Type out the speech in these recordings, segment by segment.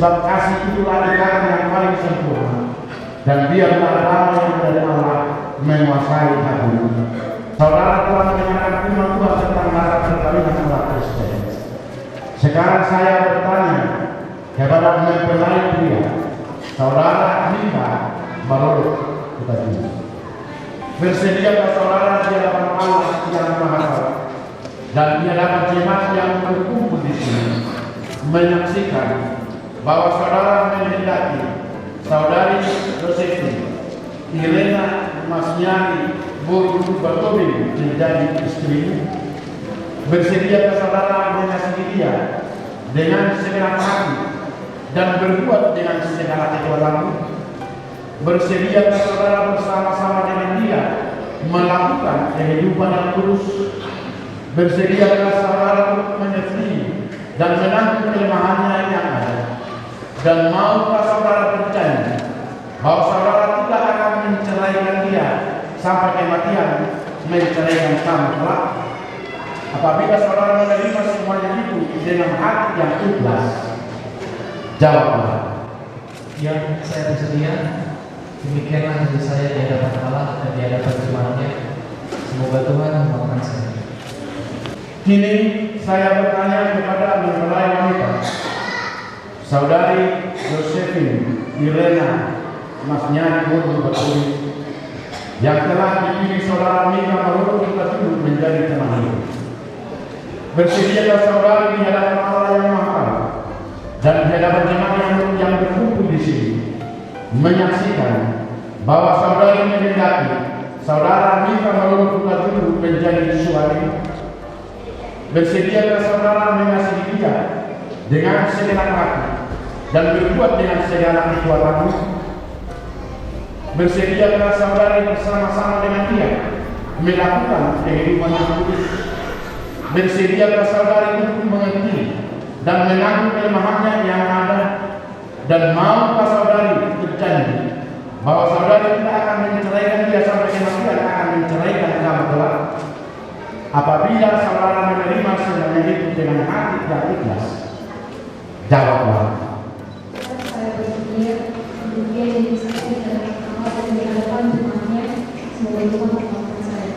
Sebab kasih itulah ikatan yang paling sempurna, dan biarlah damai yang dari Allah menguasai hatimu. Saudara telah mendengarkan firman Tuhan tentang darah perkawinan Allah Kristen. Sekarang saya bertanya kepada mempelai pria, saudara nikah baru kita ini. Bersediakah saudara di hadapan Allah yang Maha Esa dan di hadapan jemaat yang berkumpul di sini menyaksikan bahwa saudara menghendaki saudari Josephine Irena Masnyani Buru Batobin menjadi istrimu? Bersediakah saudara mengasihi dia dengan segenap hati dan berbuat dengan segala kekuatanmu? Bersediakah saudara bersama-sama dengan dia melakukan kehidupan yang kudus? Bersediakah saudara untuk menyetujui dan menanggung kelemahannya yang ada? Dan maukah saudara berjanji bahwa saudara tidak akan menceraikan dia sampai kematian menceraikan kamu kelak? Apabila saudara menerima semuanya itu dengan hati yang ikhlas, jawablah. Ya, saya bersedia. Demikianlah hati saya di hadapan Allah dan di hadapan firman-Nya. Semoga Tuhan memberkati saya. Kini saya bertanya kepada mempelai wanita, saudari Josephine Irena Masnyani Buru Batobin, yang telah dipilih saudara nikah baru kita dulu menjadi teman hidup. Bersediakah saudari di hadapan Allah yang Maha dan di hadapan jemaat yang berkumpul di sini menyaksikan bahwa saudari menghendaki saudara nikah baru kita dulu menjadi suami? Bersediakah saudara mengasihi dia dengan segenap hati dan berbuat dengan segala kekuatanmu? Bersediakah saudari bersama-sama dengan dia melakukan kehidupan yang kudus? Bersediakah saudari untuk mengerti dan menanggung kelemahannya yang ada? Dan maukah saudari berjanji bahwa saudari tidak akan menceraikan dia sampai kematian, akan menceraikan kamu kelak? Apabila saudara menerima semuanya itu dengan hati yang ikhlas, jawablah. Saya bersedia demikian yang disaksikan dari Allah dan di hadapan firman-Nya. Semoga Tuhan memberkati saya.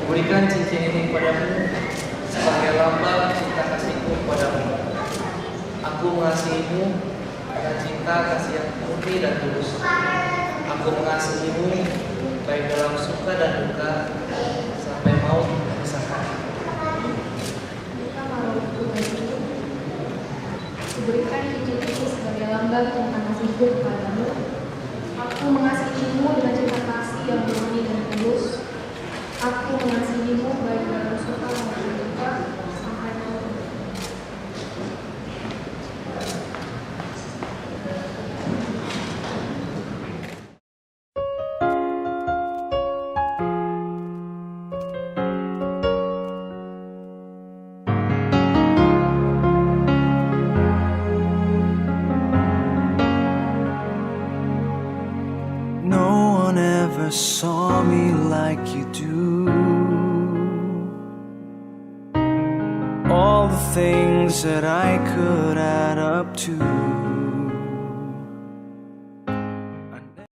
Berikan cincin ini kepadamu sebagai lambang cinta kasihku kepadamu. Aku mengasihimu dengan cinta kasih yang murni dan tulus. Aku mengasihimu baik dalam suka dan duka sampai maut memisahkan. Kita kalau itu kuberikan cincin ini sebagai lambang cinta kasihku kepadamu. Aku mengasihimu dengan cinta kasih yang murni dan tulus. Aku mengasihimu baik dalam suka maupun duka sampai maut. No one ever saw me like you do. All the things that I could add up to.